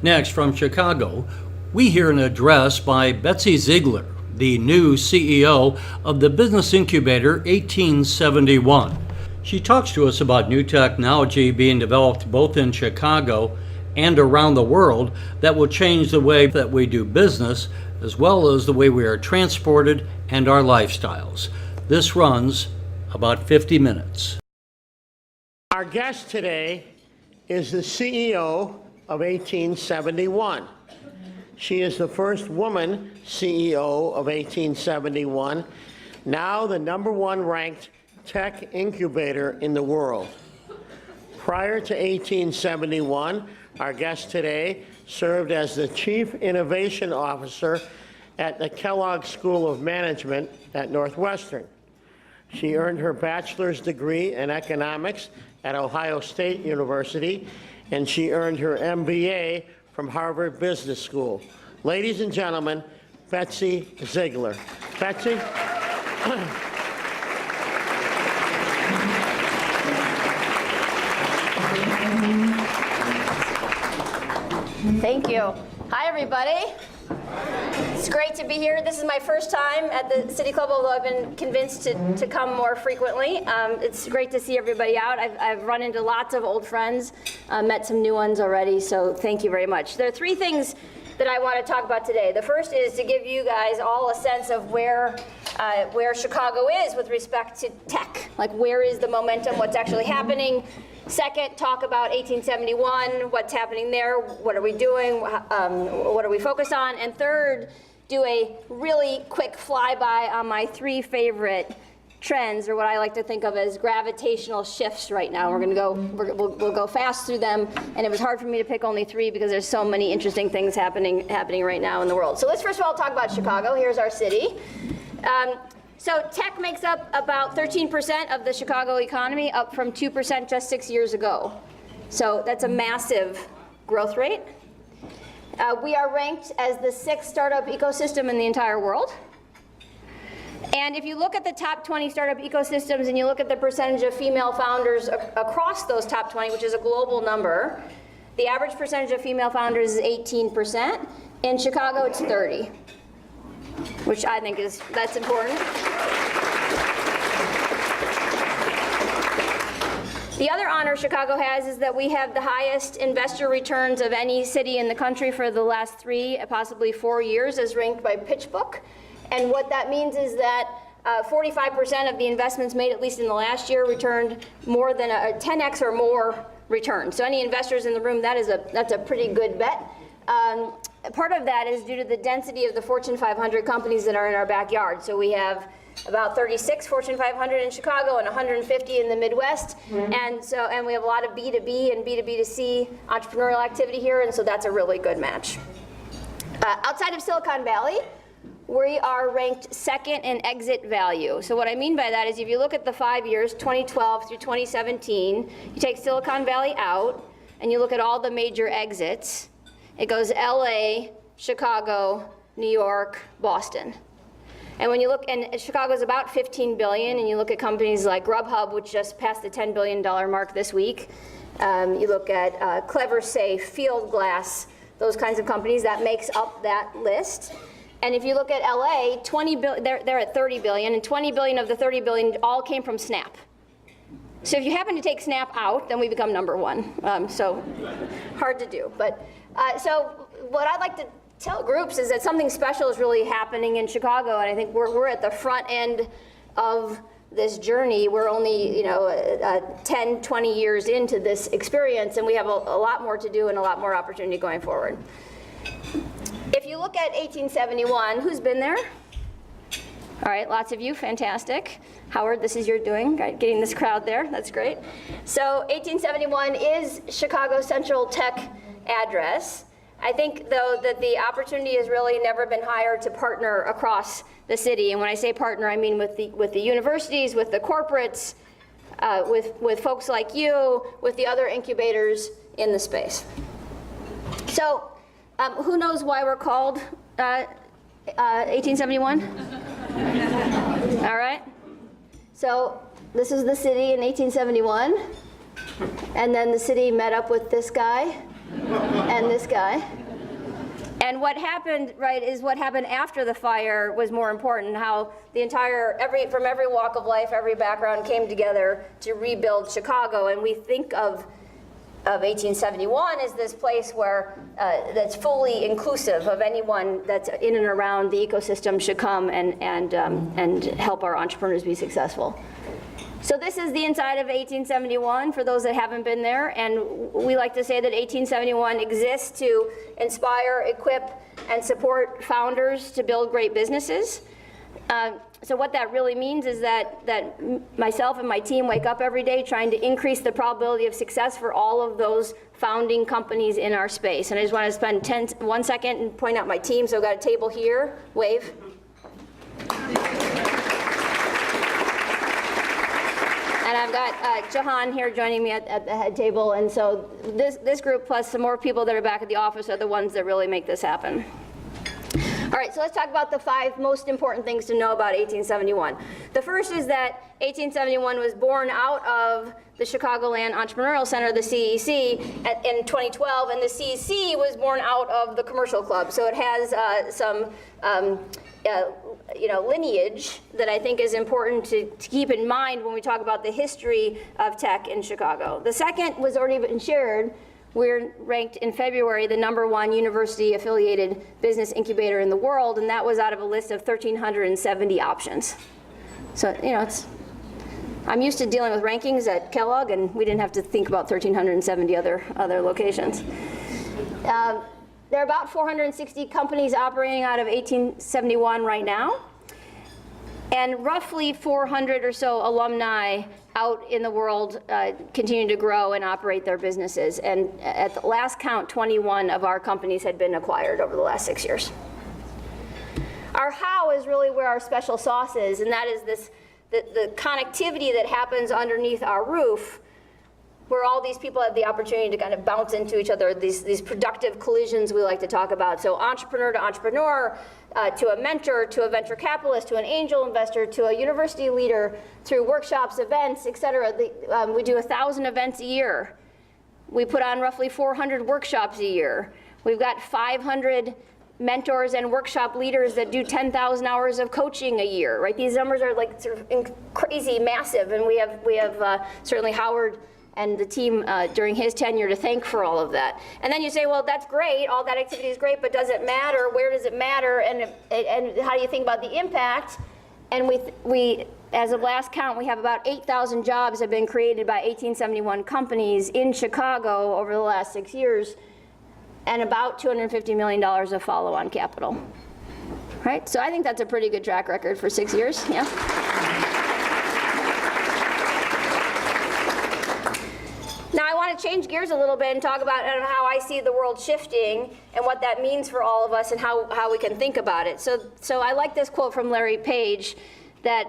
Next, from Chicago, we hear an address by Betsy Ziegler, the new CEO of the business incubator 1871. She talks to us about new technology being developed both in Chicago and around the world that will change the way that we do business, as well as the way we are transported and our lifestyles. This runs about 50 minutes. Our guest today is the CEO of 1871. She is the first woman CEO of 1871, now the #1 ranked tech incubator in the world. Prior to 1871, our guest today served as the Chief Innovation Officer at the Kellogg School of Management at Northwestern. She earned her bachelor's degree in economics at Ohio State University, and she earned her MBA from Harvard Business School. Ladies and gentlemen, Betsy Ziegler. Betsy? Thank you. Hi, everybody. It's great to be here. This is my first time at the City Club, although I've been convinced to come more frequently. It's great to see everybody out. I've run into lots of old friends, met some new ones already, so thank you very much. There are 3 things that I want to talk about today. The first is to give you guys all a sense of where Chicago is with respect to tech. Like, where is the momentum, what's actually happening. Second, talk about 1871, what's happening there, what are we doing, what are we focused on. And third, do a really quick flyby on my 3 favorite trends, or what I like to think of as gravitational shifts right now. We'll go fast through them, and it was hard for me to pick only 3 because there's so many interesting things happening right now in the world. So let's first of all talk about Chicago. Here's our city. So tech makes up about 13% of the Chicago economy, up from 2% just 6 years ago. So that's a massive growth rate. We are ranked as the 6th startup ecosystem in the entire world. And if you look at the top 20 startup ecosystems and you look at the percentage of female founders across those top 20, which is a global number, the average percentage of female founders is 18%. In Chicago, it's 30%. Which I think that's important. The other honor Chicago has is that we have the highest investor returns of any city in the country for the last 3, possibly 4 years, as ranked by PitchBook. And what that means is that 45% of the investments made, at least in the last year, returned more than a 10x or more return. So any investors in the room, that's a pretty good bet. Part of that is due to the density of the Fortune 500 companies that are in our backyard. So we have about 36 Fortune 500 in Chicago and 150 in the Midwest. And we have a lot of B2B and B2B2C entrepreneurial activity here, and so that's a really good match. Outside of Silicon Valley, we are ranked 2nd in exit value. So what I mean by that is if you look at the 5 years, 2012 through 2017, you take Silicon Valley out, and you look at all the major exits. It goes LA, Chicago, New York, Boston. And when you look, and Chicago's about 15 billion, and you look at companies like Grubhub, which just passed the $10 billion mark this week. You look at Clever Safe, Fieldglass, those kinds of companies, that makes up that list. And if you look at LA, they're at 30 billion, and 20 billion of the 30 billion all came from Snap. So if you happen to take Snap out, then we become #1. So hard to do. But so what I'd like to tell groups is that something special is really happening in Chicago, and I think we're at the front end of this journey. We're only 10, 20 years into this experience, and we have a lot more to do and a lot more opportunity going forward. If you look at 1871, who's been there? All right, lots of you, fantastic. Howard, this is your doing, right? Getting this crowd there, that's great. So 1871 is Chicago's central tech address. I think, though, that the opportunity has really never been higher to partner across the city. And when I say partner, I mean with the universities, with the corporates, with folks like you, with the other incubators in the space. So who knows why we're called 1871? All right. So this is the city in 1871. And then the city met up with this guy. and this guy. And what happened, right, is what happened after the fire was more important, how the entire, from every walk of life, every background came together to rebuild Chicago. And we think of 1871 as this place where that's fully inclusive of anyone that's in and around the ecosystem should come and help our entrepreneurs be successful. So this is the inside of 1871 for those that haven't been there, and we like to say that 1871 exists to inspire, equip, and support founders to build great businesses. So what that really means is that myself and my team wake up every day trying to increase the probability of success for all of those founding companies in our space. And I just want to spend 1 second and point out my team. So I've got a table here, wave. And I've got Jahan here joining me at the head table. And so this group plus some more people that are back at the office are the ones that really make this happen. All right, so let's talk about the 5 most important things to know about 1871. The first is that 1871 was born out of the Chicagoland Entrepreneurial Center, the CEC, in 2012, and the CEC was born out of the Commercial Club. So it has some lineage that I think is important to keep in mind when we talk about the history of tech in Chicago. The second was already been shared. We're ranked in February the #1 university-affiliated business incubator in the world, and that was out of a list of 1,370 options. So, I'm used to dealing with rankings at Kellogg, and we didn't have to think about 1,370 other locations. There are about 460 companies operating out of 1871 right now, and roughly 400 or so alumni out in the world continue to grow and operate their businesses. And at the last count, 21 of our companies had been acquired over the last 6 years. Our how is really where our special sauce is, and that is the connectivity that happens underneath our roof, where all these people have the opportunity to kind of bounce into each other, these productive collisions we like to talk about. So entrepreneur to entrepreneur, to a mentor, to a venture capitalist, to an angel investor, to a university leader, through workshops, events, et cetera. We do 1,000 events a year. We put on roughly 400 workshops a year. We've got 500 mentors and workshop leaders that do 10,000 hours of coaching a year, right? These numbers are like sort of crazy, massive, and we have certainly Howard and the team during his tenure to thank for all of that. And then you say, well, that's great, all that activity is great, but does it matter? Where does it matter? And how do you think about the impact? And we as of last count, we have about 8,000 jobs have been created by 1871 companies in Chicago over the last 6 years, and about $250 million of follow-on capital. Right? So I think that's a pretty good track record for 6 years, yeah? Now I want to change gears a little bit and talk about how I see the world shifting and what that means for all of us and how we can think about it. So I like this quote from Larry Page that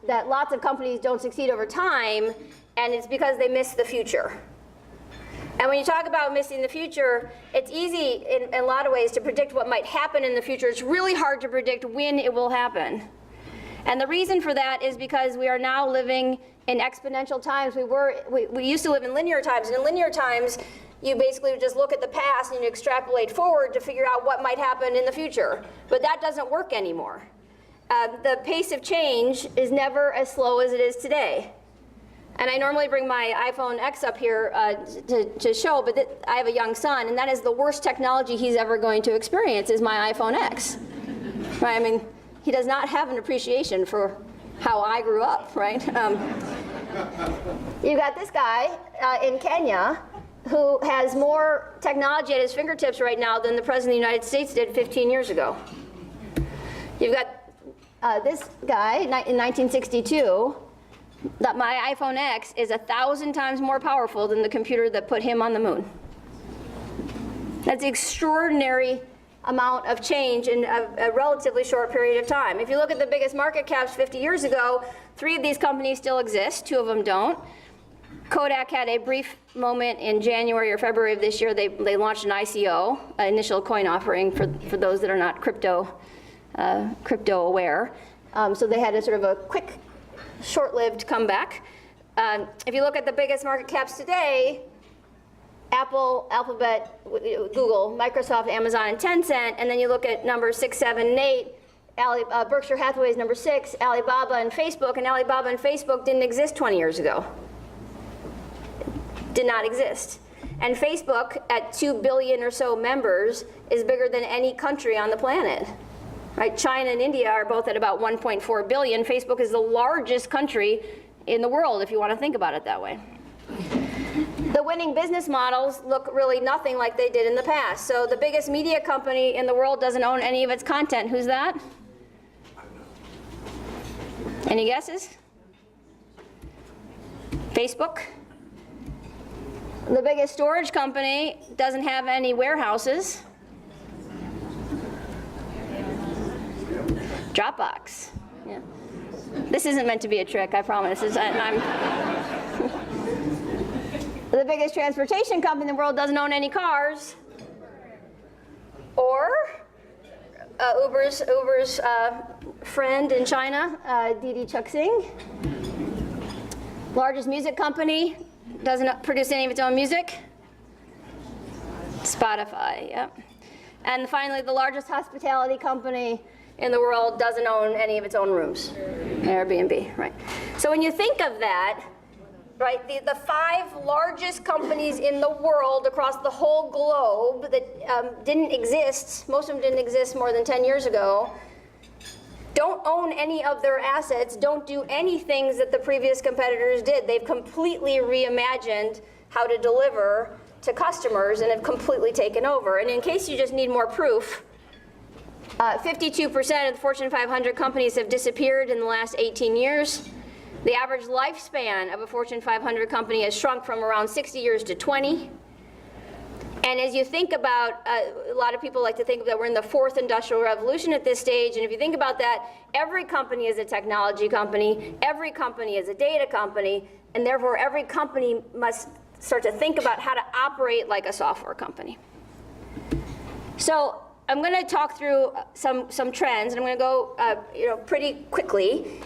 lots of companies don't succeed over time, and it's because they miss the future. And when you talk about missing the future, it's easy in a lot of ways to predict what might happen in the future. It's really hard to predict when it will happen. And the reason for that is because we are now living in exponential times. We used to live in linear times, and in linear times, you basically just look at the past and you extrapolate forward to figure out what might happen in the future. But that doesn't work anymore. The pace of change is never as slow as it is today. And I normally bring my iPhone X up here to show, but I have a young son, and that is the worst technology he's ever going to experience is my iPhone X. Right? I mean, he does not have an appreciation for how I grew up, right? You got this guy in Kenya who has more technology at his fingertips right now than the President of the United States did 15 years ago. You've got this guy in 1962, that my iPhone X is 1,000 times more powerful than the computer that put him on the moon. That's extraordinary amount of change in a relatively short period of time. If you look at the biggest market caps 50 years ago, 3 of these companies still exist, 2 of them don't. Kodak had a brief moment in January or February of this year. They launched an ICO, an initial coin offering for those that are not crypto aware. So they had a sort of a quick, short-lived comeback. If you look at the biggest market caps today, Apple, Alphabet, Google, Microsoft, Amazon, and Tencent, and then you look at numbers 6, 7, and 8, Berkshire Hathaway is number 6, Alibaba and Facebook didn't exist 20 years ago. Did not exist. And Facebook, at 2 billion or so members, is bigger than any country on the planet. Right? China and India are both at about 1.4 billion. Facebook is the largest country in the world, if you want to think about it that way. The winning business models look really nothing like they did in the past. So the biggest media company in the world doesn't own any of its content. Who's that? Any guesses? Facebook. The biggest storage company doesn't have any warehouses. Dropbox. Yeah. This isn't meant to be a trick, I promise. The biggest transportation company in the world doesn't own any cars. Or Uber's friend in China, Didi Chuxing. Largest music company, doesn't produce any of its own music. Spotify, yep. And finally, the largest hospitality company in the world doesn't own any of its own rooms. Airbnb, right. So when you think of that, right, the 5 largest companies in the world across the whole globe that didn't exist, most of them didn't exist more than 10 years ago, don't own any of their assets, don't do any things that the previous competitors did. They've completely reimagined how to deliver to customers and have completely taken over. And in case you just need more proof, 52% of the Fortune 500 companies have disappeared in the last 18 years. The average lifespan of a Fortune 500 company has shrunk from around 60 years to 20. And as you think about, a lot of people like to think that we're in the 4th industrial revolution at this stage, and if you think about that, every company is a technology company, every company is a data company, and therefore every company must start to think about how to operate like a software company. So I'm going to talk through some trends, and I'm going to go pretty quickly.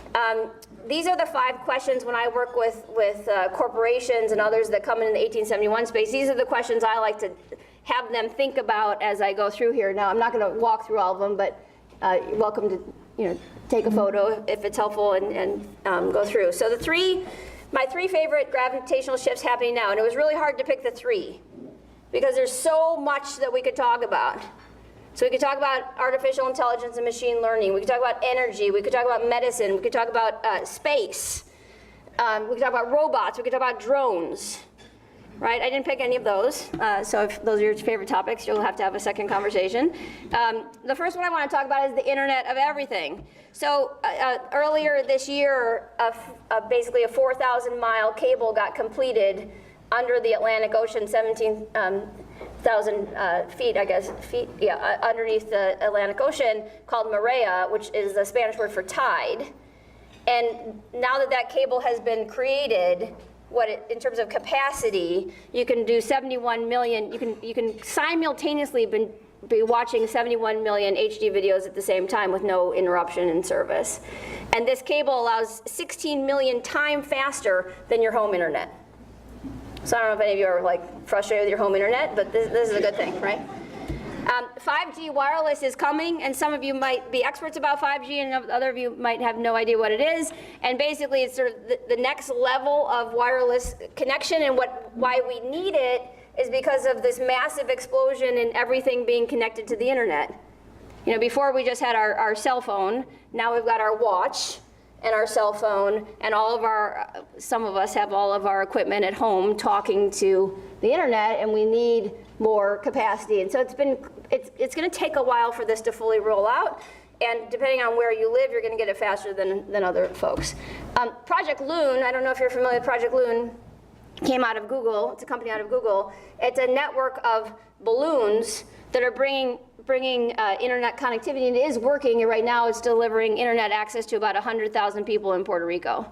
These are the 5 questions when I work with corporations and others that come in the 1871 space. These are the questions I like to have them think about as I go through here. Now, I'm not going to walk through all of them, but you're welcome to take a photo if it's helpful and go through. So my 3 favorite gravitational shifts happening now, and it was really hard to pick the 3 because there's so much that we could talk about. So we could talk about artificial intelligence and machine learning. We could talk about energy. We could talk about medicine. We could talk about space. We could talk about robots. We could talk about drones. Right? I didn't pick any of those. So if those are your favorite topics, you'll have to have a second conversation. The first one I want to talk about is the Internet of Everything. So earlier this year, basically a 4,000-mile cable got completed under the Atlantic Ocean, 17,000 feet, I guess, underneath the Atlantic Ocean, called Marea, which is the Spanish word for tide. And now that cable has been created, in terms of capacity, you can do 71 million, you can simultaneously be watching 71 million HD videos at the same time with no interruption in service. And this cable allows 16 million times faster than your home internet. So I don't know if any of you are frustrated with your home internet, but this is a good thing, right? 5G wireless is coming, and some of you might be experts about 5G, and other of you might have no idea what it is. And basically, it's sort of the next level of wireless connection, and why we need it is because of this massive explosion in everything being connected to the internet. Before we just had our cell phone, now we've got our watch and our cell phone, and some of us have all of our equipment at home talking to the internet, and we need more capacity. And so it's going to take a while for this to fully roll out, and depending on where you live, you're going to get it faster than other folks. Project Loon, I don't know if you're familiar with Project Loon, came out of Google. It's a company out of Google. It's a network of balloons that are bringing internet connectivity, and it is working. Right now it's delivering internet access to about 100,000 people in Puerto Rico.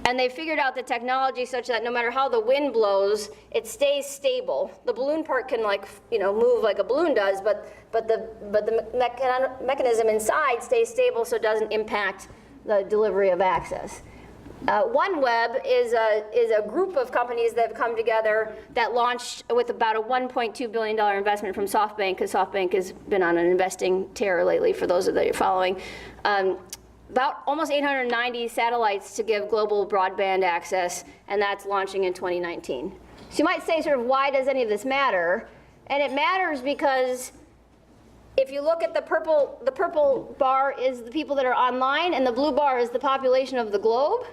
And they figured out the technology such that no matter how the wind blows, it stays stable. The balloon part can move like a balloon does, but the mechanism inside stays stable so it doesn't impact the delivery of access. OneWeb is a group of companies that have come together that launched with about a $1.2 billion investment from SoftBank, because SoftBank has been on an investing tear lately, for those of you following. About almost 890 satellites to give global broadband access, and that's launching in 2019. So you might say, sort of, why does any of this matter? And it matters because if you look at the purple bar is the people that are online, and the blue bar is the population of the globe.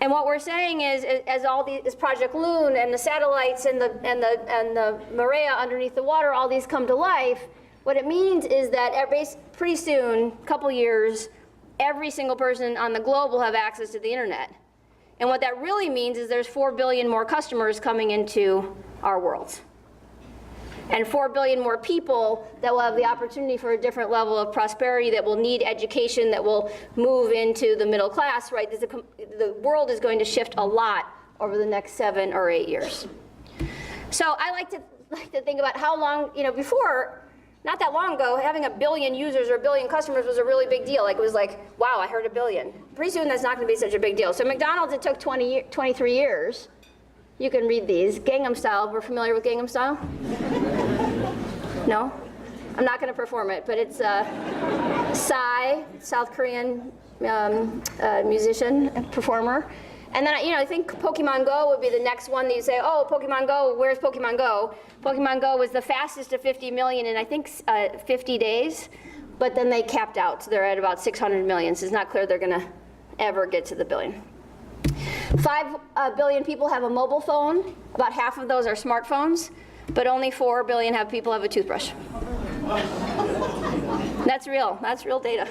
And what we're saying is, as all these Project Loon and the satellites and the Maria underneath the water, all these come to life, what it means is that pretty soon, a couple years, every single person on the globe will have access to the internet. And what that really means is there's 4 billion more customers coming into our worlds. And 4 billion more people that will have the opportunity for a different level of prosperity, that will need education, that will move into the middle class, right? The world is going to shift a lot over the next 7 or 8 years. So I like to think about how long, before, not that long ago, having a billion users or a billion customers was a really big deal. Like, it was like, wow, I heard a billion. Pretty soon that's not going to be such a big deal. So McDonald's, it took 23 years. You can read these. Gangnam Style, we're familiar with Gangnam Style? No? I'm not going to perform it, but it's Psy, South Korean musician, performer. And then, I think Pokemon Go would be the next one that you say, oh, Pokemon Go, where's Pokemon Go? Pokemon Go was the fastest to 50 million in, I think, 50 days. But then they capped out, so they're at about 600 million. So it's not clear they're going to ever get to the billion. 5 billion people have a mobile phone. About half of those are smartphones, but only 4 billion people have a toothbrush. That's real data.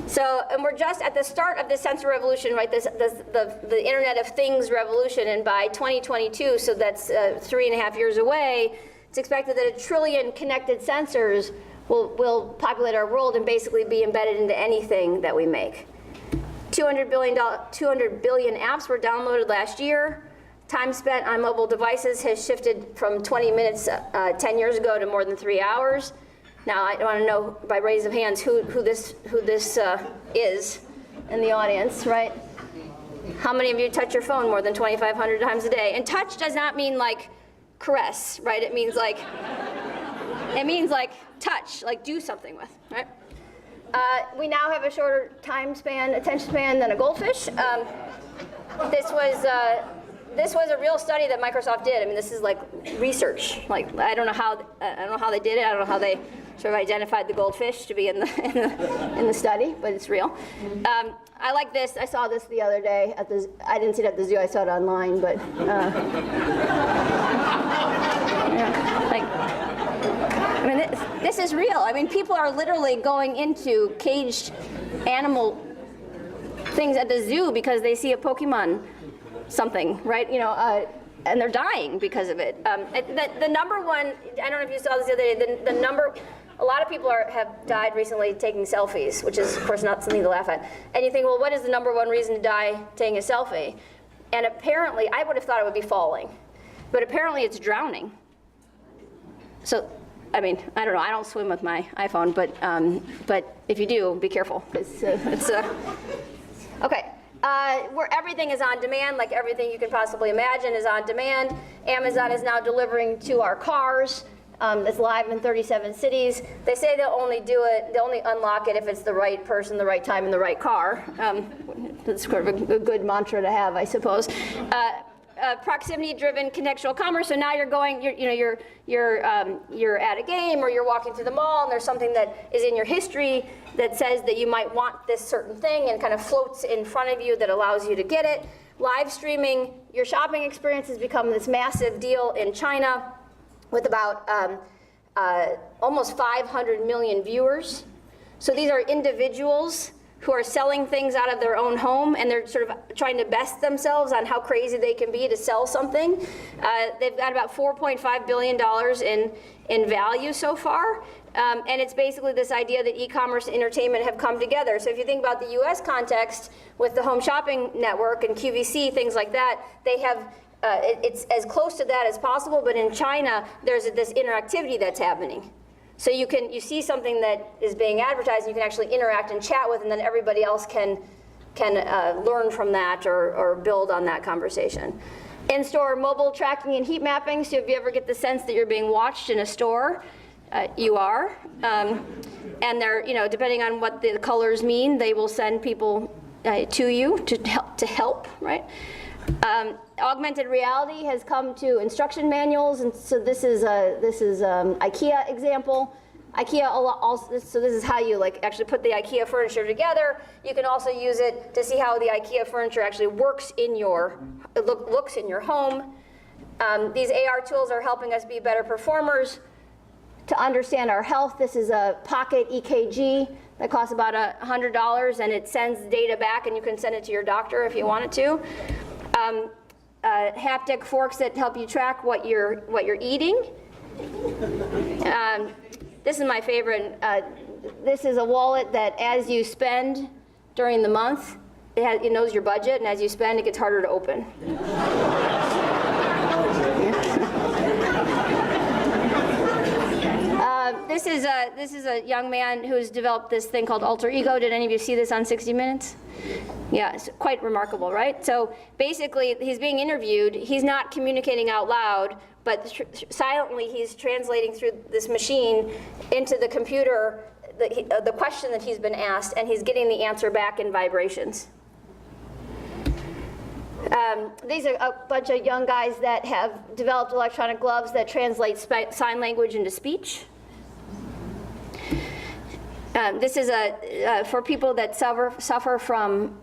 So, and we're just at the start of the sensor revolution, right? The Internet of Things revolution, and by 2022, so that's 3.5 years away, it's expected that 1 trillion connected sensors will populate our world and basically be embedded into anything that we make. 200 billion apps were downloaded last year. Time spent on mobile devices has shifted from 20 minutes 10 years ago to more than 3 hours. Now, I want to know by raise of hands who this is in the audience, right? How many of you touch your phone more than 2,500 times a day? And touch does not mean like caress, right? It means like touch, like do something with, right? We now have a shorter attention span than a goldfish. This was a real study that Microsoft did. I mean, this is like research. Like, I don't know how they did it. I don't know how they sort of identified the goldfish to be in the study, but it's real. I like this. I saw this the other day at the. I didn't see it at the zoo. I saw it online, but I mean, this is real. I mean, people are literally going into caged animal things at the zoo because they see a Pokemon something, right? And they're dying because of it. The number one, I don't know if you saw this the other day, a lot of people have died recently taking selfies, which is, of course, not something to laugh at. And you think, well, what is the number one reason to die taking a selfie? And apparently, I would have thought it would be falling, but apparently it's drowning. So, I mean, I don't know, I don't swim with my iPhone, but if you do, be careful. Okay. Where everything is on demand, like everything you can possibly imagine is on demand. Amazon is now delivering to our cars. It's live in 37 cities. They say they'll only unlock it if it's the right person, the right time, and the right car. That's sort of a good mantra to have, I suppose. Proximity-driven contextual commerce. So now you're at a game or you're walking through the mall and there's something that is in your history that says that you might want this certain thing and kind of floats in front of you that allows you to get it. Live streaming, your shopping experience has become this massive deal in China with about almost 500 million viewers. So these are individuals who are selling things out of their own home, and they're sort of trying to best themselves on how crazy they can be to sell something. They've got about $4.5 billion in value so far, and it's basically this idea that e-commerce and entertainment have come together. So if you think about the US context with the home shopping network and QVC, things like that, they have, it's as close to that as possible, but in China, there's this interactivity that's happening. So you see something that is being advertised, and you can actually interact and chat with, and then everybody else can learn from that or build on that conversation. In-store mobile tracking and heat mapping. So if you ever get the sense that you're being watched in a store, you are. And they're, depending on what the colors mean, they will send people to you to help, right? Augmented reality has come to instruction manuals, and so this is IKEA example. IKEA also, so this is how you actually put the IKEA furniture together. You can also use it to see how the IKEA furniture actually works looks in your home. These AR tools are helping us be better performers. To understand our health, this is a pocket EKG that costs about $100, and it sends data back, and you can send it to your doctor if you wanted to. Haptic forks that help you track what you're eating. This is my favorite. This is a wallet that, as you spend during the month, it knows your budget, and as you spend, it gets harder to open. This is a young man who's developed this thing called alter ego. Did any of you see this on 60 Minutes? Yeah, it's quite remarkable, right? So basically, he's being interviewed. He's not communicating out loud, but silently he's translating through this machine into the computer the question that he's been asked, and he's getting the answer back in vibrations. These are a bunch of young guys that have developed electronic gloves that translate sign language into speech. This is for people that suffer from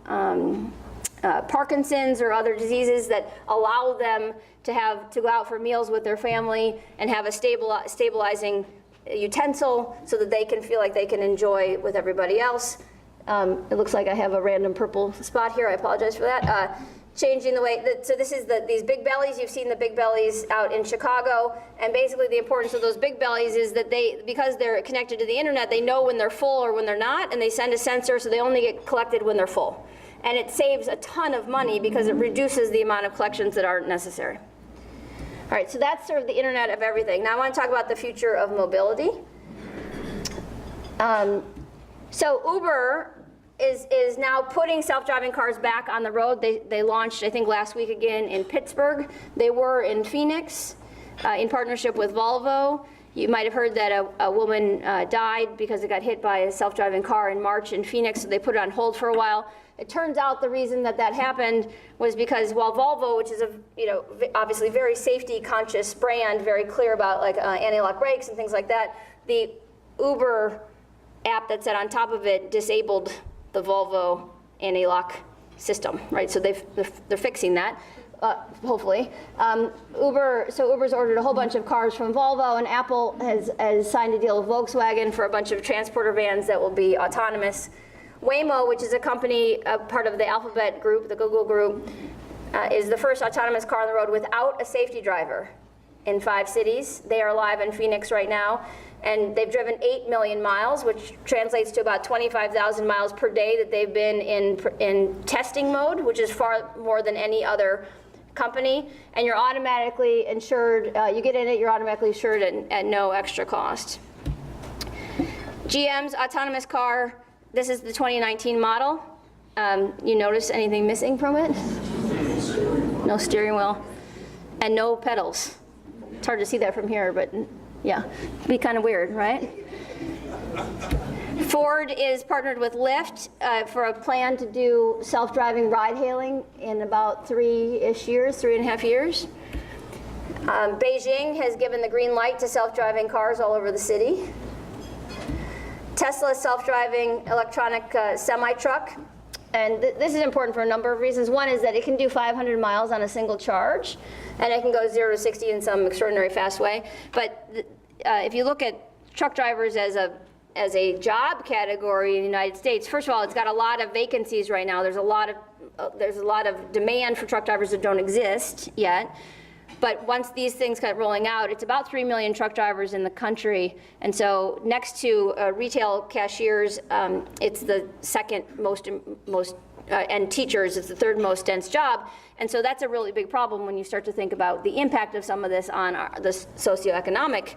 Parkinson's or other diseases that allow them to go out for meals with their family and have a stabilizing utensil so that they can feel like they can enjoy with everybody else. It looks like I have a random purple spot here. I apologize for that. Changing the way, so this is these big bellies. You've seen the big bellies out in Chicago, and basically the importance of those big bellies is that because they're connected to the internet, they know when they're full or when they're not, and they send a sensor, so they only get collected when they're full. And it saves a ton of money because it reduces the amount of collections that aren't necessary. All right, so that's sort of the internet of everything. Now I want to talk about the future of mobility. So Uber is now putting self-driving cars back on the road. They launched, I think, last week again in Pittsburgh. They were in Phoenix in partnership with Volvo. You might have heard that a woman died because it got hit by a self-driving car in March in Phoenix, so they put it on hold for a while. It turns out the reason that happened was because while Volvo, which is obviously very safety-conscious brand, very clear about anti-lock brakes and things like that, the Uber app that sat on top of it disabled the Volvo anti-lock system, right? So they're fixing that, hopefully. Uber's ordered a whole bunch of cars from Volvo, and Apple has signed a deal with Volkswagen for a bunch of transporter vans that will be autonomous. Waymo, which is a company, part of the Alphabet group, the Google group, is the first autonomous car on the road without a safety driver in 5 cities. They are live in Phoenix right now. And they've driven 8 million miles, which translates to about 25,000 miles per day that they've been in testing mode, which is far more than any other company. And you're automatically insured. You get in it, you're automatically insured at no extra cost. GM's autonomous car, this is the 2019 model. You notice anything missing from it? No steering wheel. And no pedals. It's hard to see that from here, but yeah, be kind of weird, right? Ford is partnered with Lyft for a plan to do self-driving ride-hailing in about 3.5 years. Beijing has given the green light to self-driving cars all over the city. Tesla's self-driving electronic semi-truck. And this is important for a number of reasons. One is that it can do 500 miles on a single charge, and it can go 0 to 60 in some extraordinary fast way. But if you look at truck drivers as a job category in the United States, first of all, it's got a lot of vacancies right now. There's a lot of demand for truck drivers that don't exist yet. But once these things start rolling out, it's about 3 million truck drivers in the country. And so next to retail cashiers, it's the second most and teachers. It's the third most dense job. And so that's a really big problem when you start to think about the impact of some of this on the socioeconomic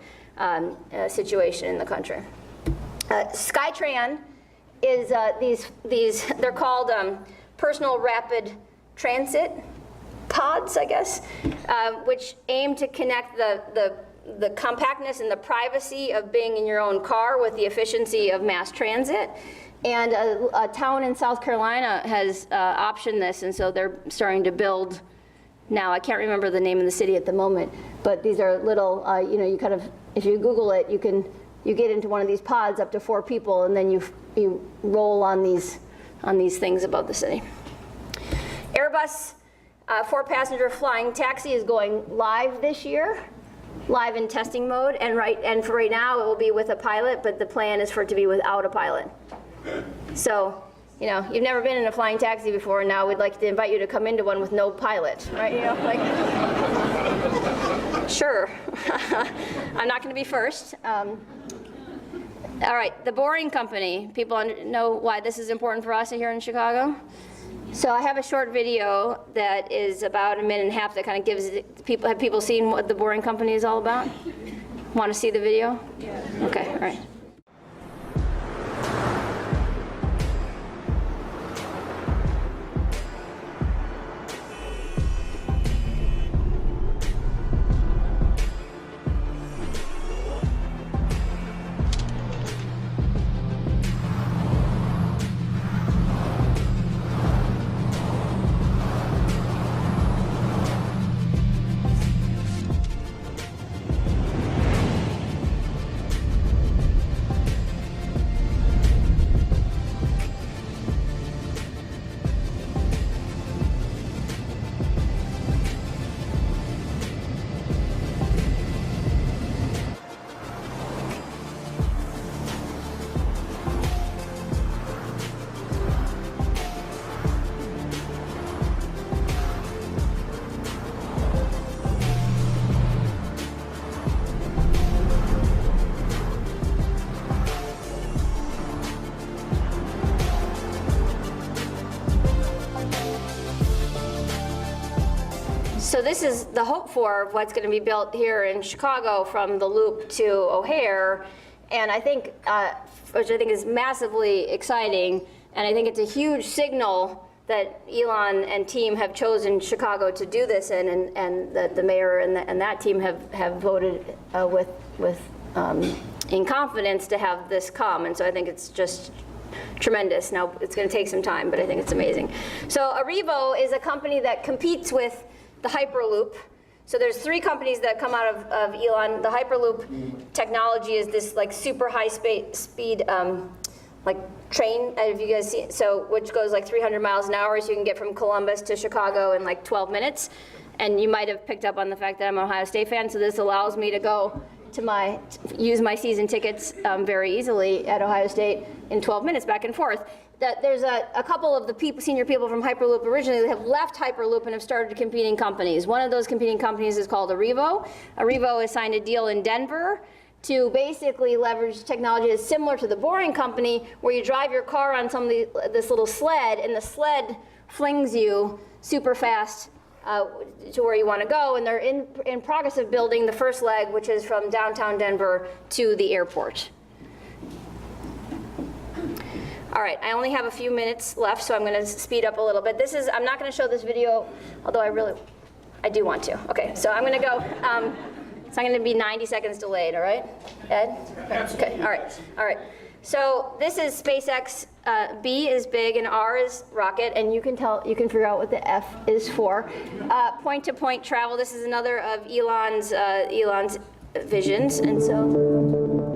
situation in the country. SkyTran is they're called personal rapid transit pods, I guess, which aim to connect the compactness and the privacy of being in your own car with the efficiency of mass transit. And a town in South Carolina has optioned this, and so they're starting to build now. I can't remember the name of the city at the moment, but these are little, you kind of, if you Google it, you get into one of these pods up to 4 people, and then you roll on these things above the city. Airbus 4-passenger flying taxi is going live this year, live in testing mode, and for right now it will be with a pilot, but the plan is for it to be without a pilot. So, you've never been in a flying taxi before, and now we'd like to invite you to come into one with no pilot, right? Sure. I'm not going to be first. All right, the Boring Company. People know why this is important for us here in Chicago? So I have a short video that is about a minute and a half that kind of gives people. Have people seen what the Boring Company is all about? Want to see the video? Yeah. Okay, all right. So this is the hope for what's going to be built here in Chicago from the Loop to O'Hare, and I think, which I think is massively exciting, and I think it's a huge signal that Elon and team have chosen Chicago to do this in, and that the mayor and that team have voted in confidence to have this come, and so I think it's just tremendous. Now, it's going to take some time, but I think it's amazing. So Arrivo is a company that competes with the Hyperloop. So there's 3 companies that come out of Elon. The Hyperloop technology is this like super high speed like train, if you guys see, so which goes like 300 miles an hour, so you can get from Columbus to Chicago in like 12 minutes. And you might have picked up on the fact that I'm an Ohio State fan, so this allows me to go to use my season tickets very easily at Ohio State in 12 minutes back and forth. There's a couple of the senior people from Hyperloop originally that have left Hyperloop and have started competing companies. One of those competing companies is called Arrivo. Arrivo has signed a deal in Denver to basically leverage technology that's similar to the Boring Company, where you drive your car on this little sled, and the sled flings you super fast to where you want to go, and they're in progress of building the first leg, which is from downtown Denver to the airport. All right, I only have a few minutes left, so I'm going to speed up a little bit. I'm not going to show this video, although I do want to. Okay, so I'm going to go, so I'm going to be 90 seconds delayed, all right? Ed? Okay, all right. So this is SpaceX. B is big and R is rocket, and you can figure out what the F is for. Point-to-point travel. This is another of Elon's visions, and so.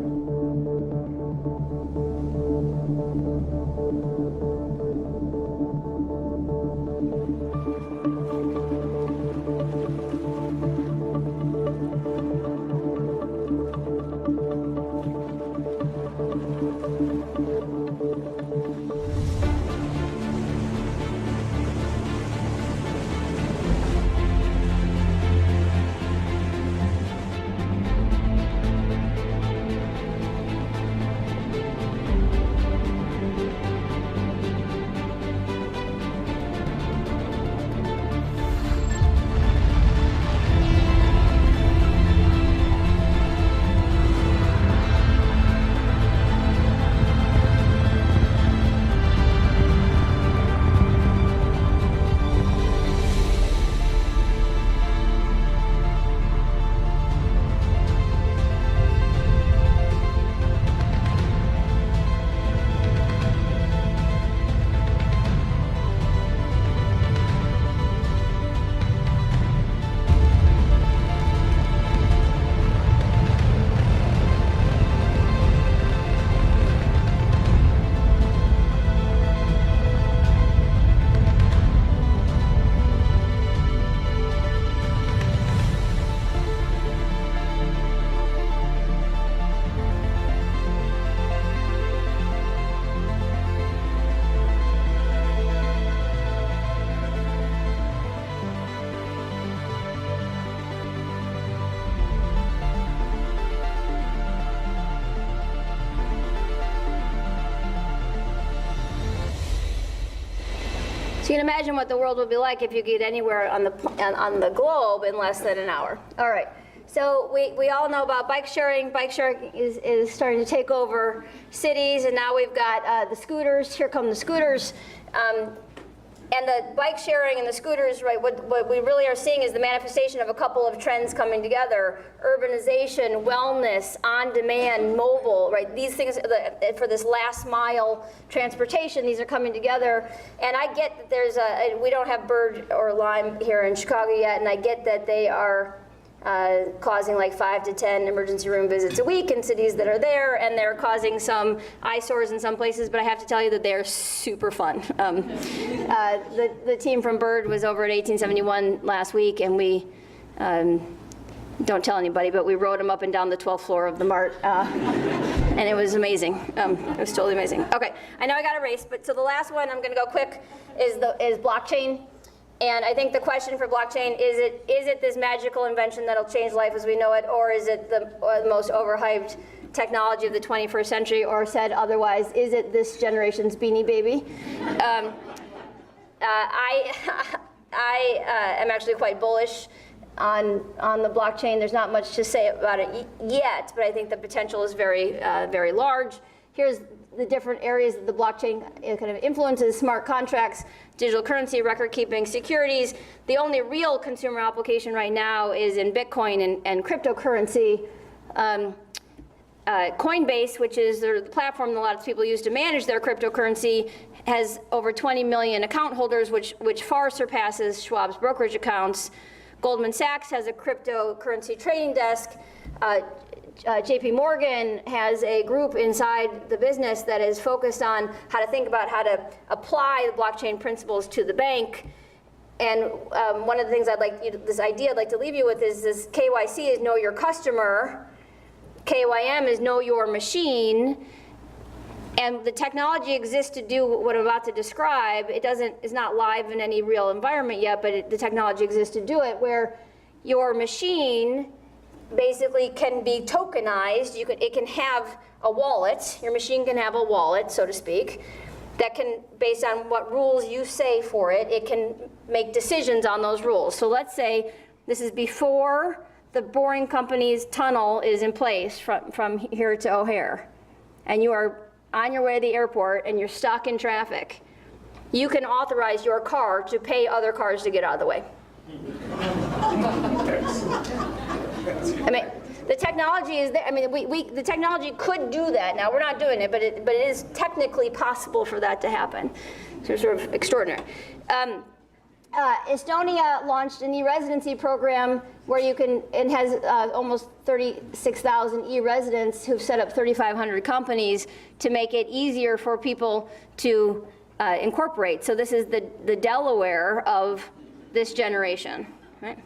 can imagine what the world would be like if you get anywhere on the globe in less than an hour. All right. So we all know about bike sharing. Bike sharing is starting to take over cities, and now we've got the scooters. Here come the scooters. And the bike sharing and the scooters, right, what we really are seeing is the manifestation of a couple of trends coming together. Urbanization, wellness, on-demand, mobile, right? These things, for this last mile transportation, these are coming together. And I get that there's we don't have Bird or Lime here in Chicago yet, and I get that they are causing like 5 to 10 emergency room visits a week in cities that are there, and they're causing some eyesores in some places, but I have to tell you that they're super fun. The team from Bird was over at 1871 last week, and we, don't tell anybody, but we rode them up and down the 12th floor of the Mart, and it was amazing. It was totally amazing. Okay, I know I got a race, but so the last one, I'm gonna go quick, is blockchain. And I think the question for blockchain, is it this magical invention that'll change life as we know it, or is it the most overhyped technology of the 21st century, or said otherwise, is it this generation's Beanie Baby? I am actually quite bullish on the blockchain. There's not much to say about it yet, but I think the potential is very, very large. Here's the different areas that the blockchain kind of influences: smart contracts, digital currency, record keeping, securities. The only real consumer application right now is in Bitcoin and cryptocurrency. Coinbase, which is the platform that a lot of people use to manage their cryptocurrency, has over 20 million account holders, which far surpasses Schwab's brokerage accounts. Goldman Sachs has a cryptocurrency trading desk. JP Morgan has a group inside the business that is focused on how to think about how to apply the blockchain principles to the bank. And one of the things this idea I'd like to leave you with is this: KYC is know your customer, KYM is know your machine, and the technology exists to do what I'm about to describe. It's not live in any real environment yet, but the technology exists to do it, where your machine basically can be tokenized. It can have a wallet. Your machine can have a wallet, so to speak, that can, based on what rules you say for it, it can make decisions on those rules. So let's say this is before the Boring Company's tunnel is in place from here to O'Hare, and you are on your way to the airport and you're stuck in traffic. You can authorize your car to pay other cars to get out of the way. I mean, the technology is there. I mean, the technology could do that. Now, we're not doing it, but it is technically possible for that to happen. So it's sort of extraordinary. Estonia launched an e-residency program where you can, and has almost 36,000 e-residents who've set up 3,500 companies to make it easier for people to incorporate. So this is the Delaware of this generation, right?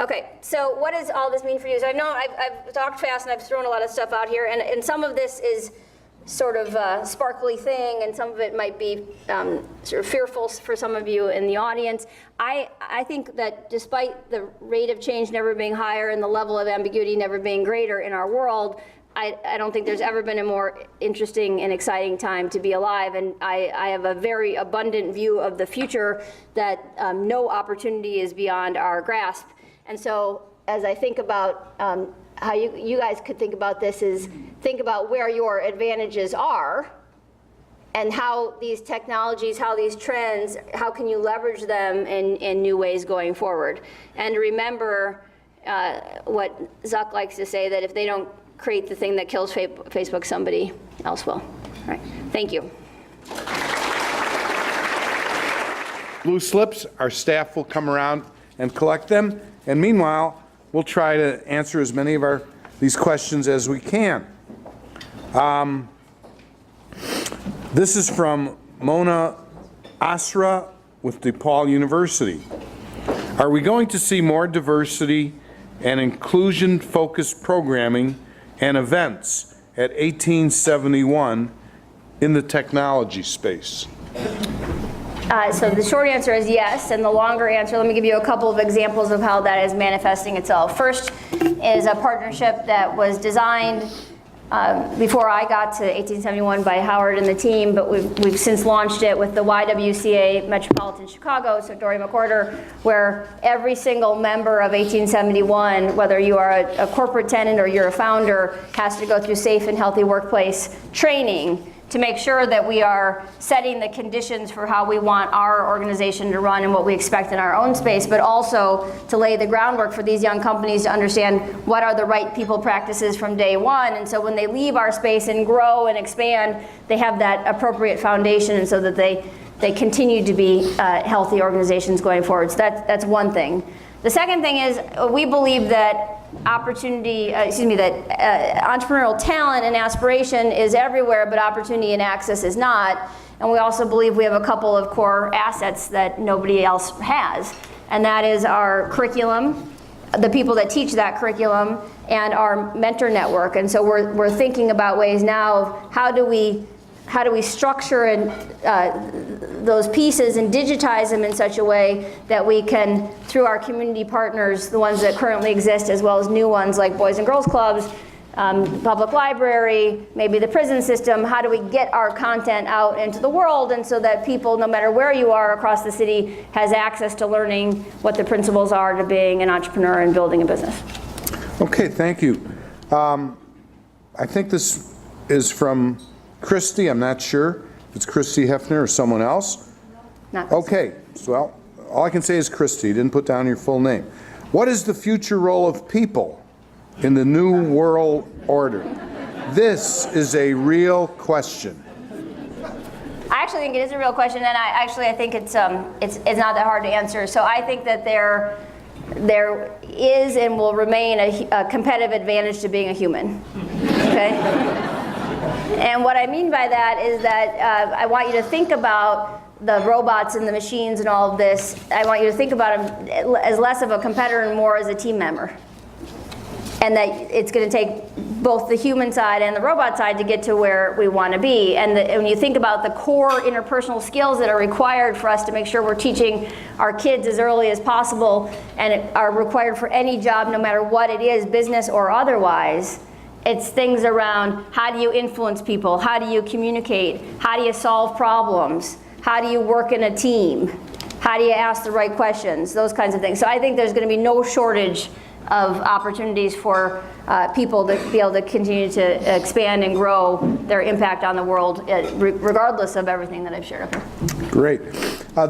Okay, so what does all this mean for you? So I know I've talked fast and I've thrown a lot of stuff out here, and some of this is sort of a sparkly thing, and some of it might be sort of fearful for some of you in the audience. I think that despite the rate of change never being higher and the level of ambiguity never being greater in our world, I don't think there's ever been a more interesting and exciting time to be alive, and I have a very abundant view of the future that no opportunity is beyond our grasp. And so as I think about how you guys could think about this, is think about where your advantages are and how these technologies, how these trends, how can you leverage them in new ways going forward. And remember what Zuck likes to say, that if they don't create the thing that kills Facebook, somebody else will. All right, thank you. Blue slips, our staff will come around and collect them. And meanwhile, we'll try to answer as many of these questions as we can. This is from Mona Asra with DePaul University. Are we going to see more diversity and inclusion-focused programming and events at 1871 in the technology space? So the short answer is yes, and the longer answer, let me give you a couple of examples of how that is manifesting itself. First is a partnership that was designed before I got to 1871 by Howard and the team, but we've since launched it with the YWCA Metropolitan Chicago, so Dory McWhorter, where every single member of 1871, whether you are a corporate tenant or you're a founder, has to go through safe and healthy workplace training to make sure that we are setting the conditions for how we want our organization to run and what we expect in our own space, but also to lay the groundwork for these young companies to understand what are the right people practices from day one. And so when they leave our space and grow and expand, they have that appropriate foundation, and so that they continue to be healthy organizations going forward. So that's one thing. The second thing is we believe that entrepreneurial talent and aspiration is everywhere, but opportunity and access is not. And we also believe we have a couple of core assets that nobody else has. And that is our curriculum, the people that teach that curriculum, and our mentor network. And so we're thinking about ways now of how do we structure those pieces and digitize them in such a way that we can, through our community partners, the ones that currently exist, as well as new ones like Boys and Girls Clubs, public library, maybe the prison system, how do we get our content out into the world, and so that people, no matter where you are across the city, has access to learning what the principles are to being an entrepreneur and building a business. Okay, thank you. I think this is from Christy. I'm not sure if it's Christy Hefner or someone else. Not Christy. Okay, well, all I can say is Christy. You didn't put down your full name. What is the future role of people in the new world order? This is a real question. I actually think it is a real question, and I think it's not that hard to answer. So I think that there is and will remain a competitive advantage to being a human. Okay. And what I mean by that is that I want you to think about the robots and the machines and all of this. I want you to think about them as less of a competitor and more as a team member. And that it's going to take both the human side and the robot side to get to where we want to be. And when you think about the core interpersonal skills that are required for us to make sure we're teaching our kids as early as possible and are required for any job, no matter what it is, business or otherwise, it's things around how do you influence people, how do you communicate, how do you solve problems, how do you work in a team, how do you ask the right questions, those kinds of things. So I think there's going to be no shortage of opportunities for people to be able to continue to expand and grow their impact on the world, regardless of everything that I've shared up here. Great.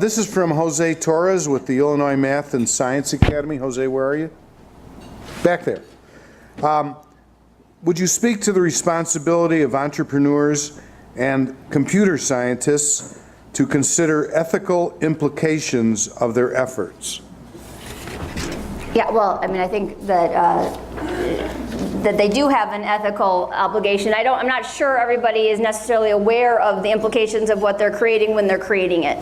This is from Jose Torres with the Illinois Math and Science Academy. Jose, where are you? Back there. Would you speak to the responsibility of entrepreneurs and computer scientists to consider ethical implications of their efforts? Yeah, well, I mean, I think that that they do have an ethical obligation. I'm not sure everybody is necessarily aware of the implications of what they're creating when they're creating it.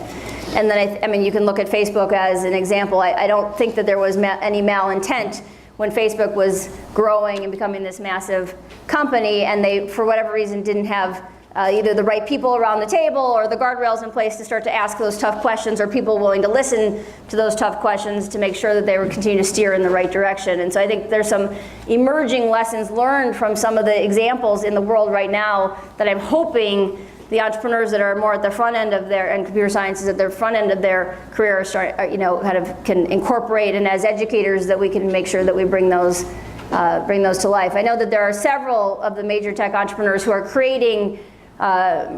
And then I mean, you can look at Facebook as an example. I don't think that there was any malintent when Facebook was growing and becoming this massive company, and they, for whatever reason, didn't have either the right people around the table or the guardrails in place to start to ask those tough questions, or people willing to listen to those tough questions to make sure that they would continue to steer in the right direction. And so I think there's some emerging lessons learned from some of the examples in the world right now that I'm hoping the entrepreneurs that are more at the front end of their, and computer sciences at their front end of their career kind of can incorporate, and as educators that we can make sure that we bring those to life. I know that there are several of the major tech entrepreneurs who are creating, I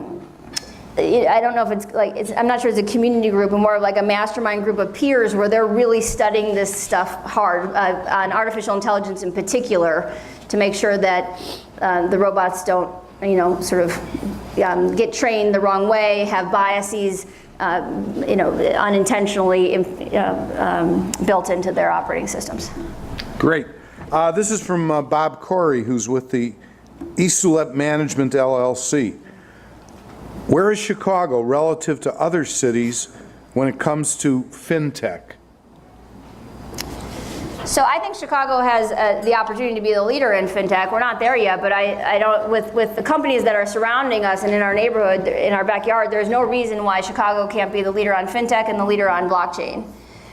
don't know if it's like, I'm not sure it's a community group, but more of like a mastermind group of peers where they're really studying this stuff hard, on artificial intelligence in particular, to make sure that the robots don't, sort of get trained the wrong way, have biases, unintentionally built into their operating systems. Great. This is from Bob Corey, who's with the Esulep Management LLC. Where is Chicago relative to other cities when it comes to fintech? So I think Chicago has the opportunity to be the leader in fintech. We're not there yet, but I don't. With the companies that are surrounding us and in our neighborhood, in our backyard, there's no reason why Chicago can't be the leader on fintech and the leader on blockchain.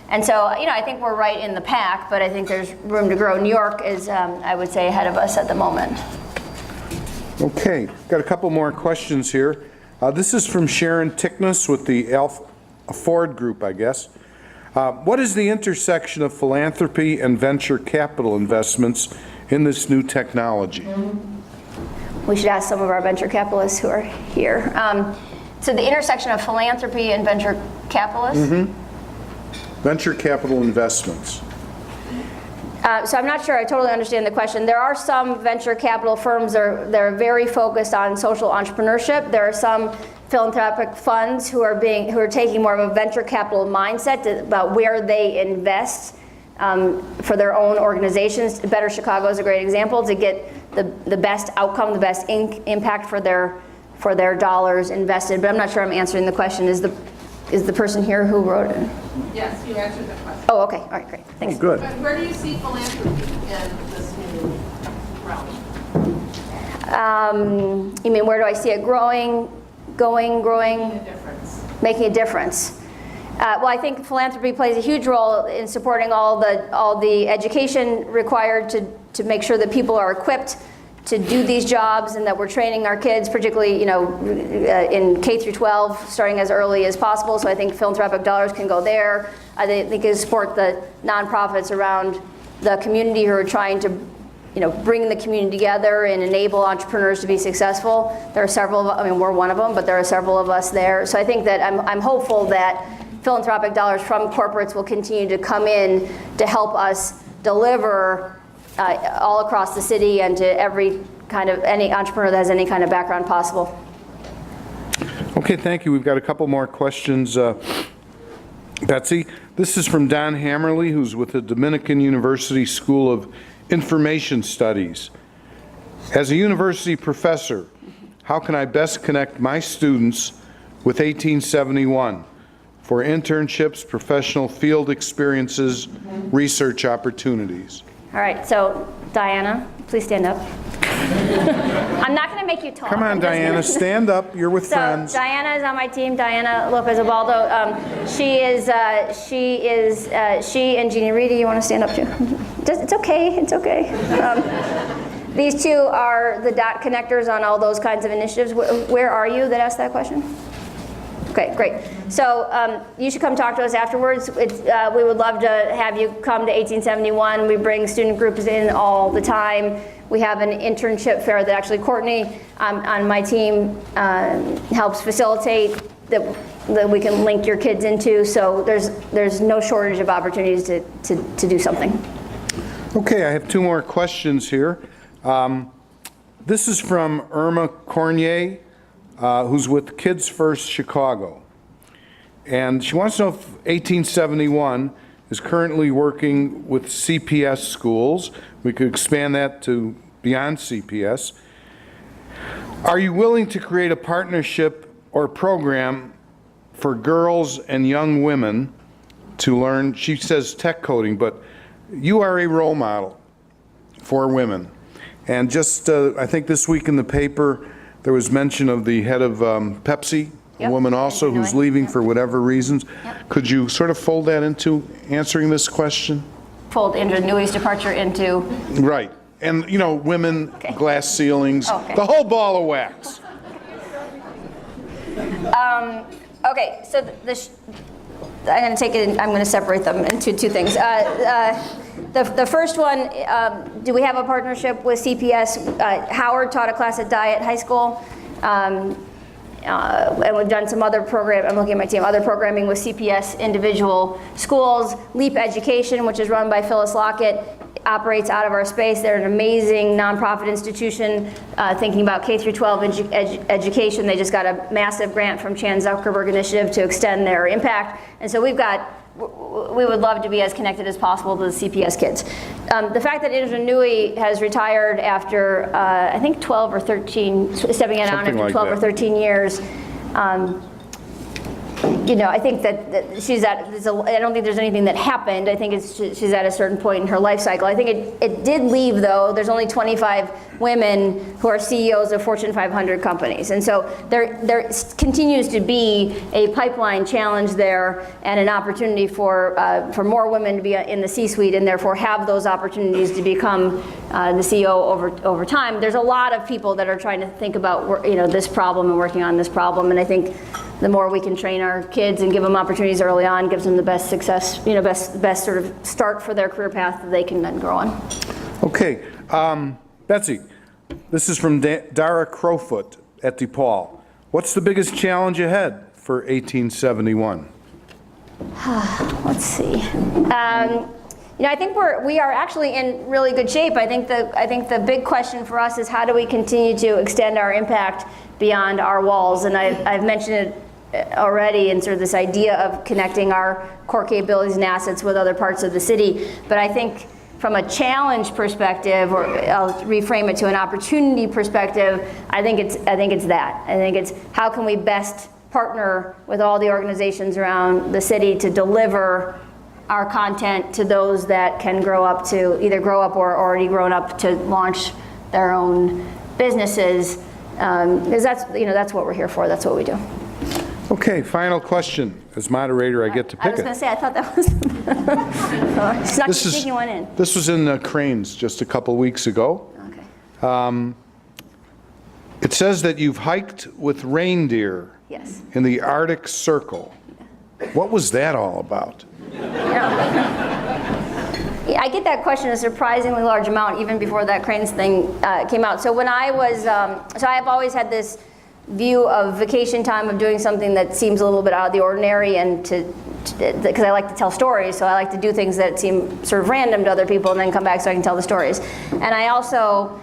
And so, I think we're right in the pack, but I think there's room to grow. New York is, I would say, ahead of us at the moment. Okay, got a couple more questions here. This is from Sharon Tickness with the Ford Group, I guess. What is the intersection of philanthropy and venture capital investments in this new technology? We should ask some of our venture capitalists who are here. So the intersection of philanthropy and venture capitalists? Venture capital investments. So I'm not sure I totally understand the question. There are some venture capital firms that are very focused on social entrepreneurship. There are some philanthropic funds who are taking more of a venture capital mindset about where they invest for their own organizations. Better Chicago is a great example to get the best outcome, the best impact for their dollars invested. But I'm not sure I'm answering the question. Is the person here who wrote it? Yes, you answered the question. Oh, okay. All right, great. Thanks. Good. But where do you see philanthropy in this new realm? You mean where do I see it growing? Making a difference. Making a difference. Well, I think philanthropy plays a huge role in supporting all the education required to make sure that people are equipped to do these jobs, and that we're training our kids, particularly in K through 12, starting as early as possible. So I think philanthropic dollars can go there. I think they can support the nonprofits around the community who are trying to bring the community together and enable entrepreneurs to be successful. There are several, we're one of them, but there are several of us there. So I think that I'm hopeful that philanthropic dollars from corporates will continue to come in to help us deliver all across the city and to any entrepreneur that has any kind of background possible. Okay, thank you. We've got a couple more questions. Betsy, this is from Don Hammerly, who's with the Dominican University School of Information Studies. As a university professor, how can I best connect my students with 1871 for internships, professional field experiences, research opportunities? All right, so Diana, please stand up. I'm not going to make you talk. Come on, Diana, stand up. You're with friends. So Diana is on my team. Diana Lopez Ubaldo. She and Jeannie Reedy. You want to stand up too? It's okay. It's okay. These two are the dot connectors on all those kinds of initiatives. Where are you that asked that question? Okay, great. So you should come talk to us afterwards. We would love to have you come to 1871. We bring student groups in all the time. We have an internship fair that actually Courtney on my team helps facilitate that we can link your kids into. So there's no shortage of opportunities to do something. Okay, I have two more questions here. This is from Irma Cornier, who's with Kids First Chicago. And she wants to know if 1871 is currently working with CPS schools. We could expand that to beyond CPS. Are you willing to create a partnership or program for girls and young women to learn, she says tech coding, but you are a role model for women. And just, I think this week in the paper, there was mention of the head of Pepsi, a woman also who's leaving for whatever reasons. Could you sort of fold that into answering this question? Fold Andrew Newey's departure into? Right. And, women, glass ceilings, the whole ball of wax. Okay, so I'm going to separate them into two things. The first one, do we have a partnership with CPS? Howard taught a class at Diet High School. And we've done some other I'm looking at my team, other programming with CPS individual schools. Leap Education, which is run by Phyllis Lockett, operates out of our space. They're an amazing nonprofit institution thinking about K through 12 education. They just got a massive grant from Chan Zuckerberg Initiative to extend their impact. And so we would love to be as connected as possible to the CPS kids. The fact that Indra Nui has retired after, I think 12 or 13, stepping it down after 12 or 13 years, I think that she's at, I don't think there's anything that happened. I think she's at a certain point in her life cycle. I think it did leave, though. There's only 25 women who are CEOs of Fortune 500 companies. And so there continues to be a pipeline challenge there and an opportunity for more women to be in the C-suite and therefore have those opportunities to become the CEO over time. There's a lot of people that are trying to think about this problem and working on this problem. And I think the more we can train our kids and give them opportunities early on gives them the best success, best sort of start for their career path that they can then grow on. Okay, Betsy, this is from Dara Crowfoot at DePaul. What's the biggest challenge ahead for 1871? Let's see. I think we are actually in really good shape. I think the big question for us is how do we continue to extend our impact beyond our walls? And I've mentioned it already in sort of this idea of connecting our core capabilities and assets with other parts of the city. But I think from a challenge perspective, or I'll reframe it to an opportunity perspective, I think it's that. I think it's how can we best partner with all the organizations around the city to deliver our content to those that can either grow up or already grown up to launch their own businesses. Because that's what we're here for. That's what we do. Okay, final question. As moderator, I get to pick it. I was going to say, I thought that was she's not sneaking one in. This was in Cranes just a couple weeks ago. Okay. It says that you've hiked with reindeer Yes. in the Arctic Circle. What was that all about? Yeah, I get that question a surprisingly large amount even before that Cranes thing came out. So when I was, so I've always had this view of vacation time of doing something that seems a little bit out of the ordinary, and because I like to tell stories, so I like to do things that seem sort of random to other people and then come back so I can tell the stories. And I also,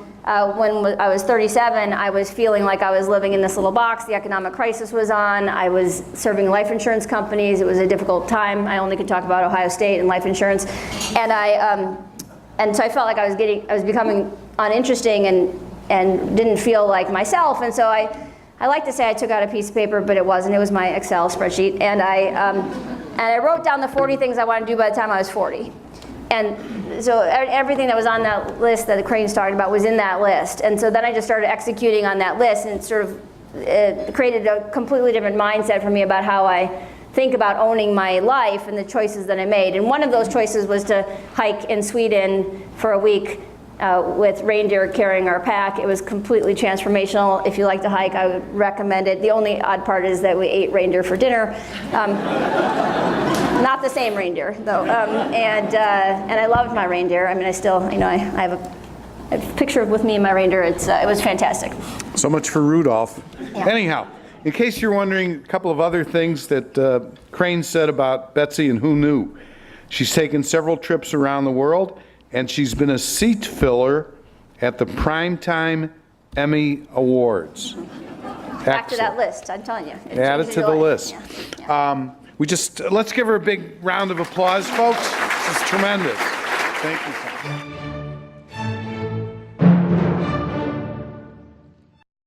when I was 37, I was feeling like I was living in this little box. The economic crisis was on. I was serving life insurance companies. It was a difficult time. I only could talk about Ohio State and life insurance. And and so I felt like I was becoming uninteresting and didn't feel like myself. And so I like to say I took out a piece of paper, but it wasn't. It was my Excel spreadsheet. And I wrote down the 40 things I wanted to do by the time I was 40. And so everything that was on that list that the Cranes talked about was in that list. And so then I just started executing on that list, and it created a completely different mindset for me about how I think about owning my life and the choices that I made. And one of those choices was to hike in Sweden for a week with reindeer carrying our pack. It was completely transformational. If you like to hike, I would recommend it. The only odd part is that we ate reindeer for dinner. Not the same reindeer, though. And I loved my reindeer. I mean, I still, I have a picture with me and my reindeer. It was fantastic. So much for Rudolph. Yeah. Anyhow, in case you're wondering, a couple of other things that Crane said about Betsy and who knew. She's taken several trips around the world, and she's been a seat filler at the Primetime Emmy Awards. Back to that list, I'm telling you. Add it to the list. Yeah. Let's give her a big round of applause, folks. This is tremendous. Thank you.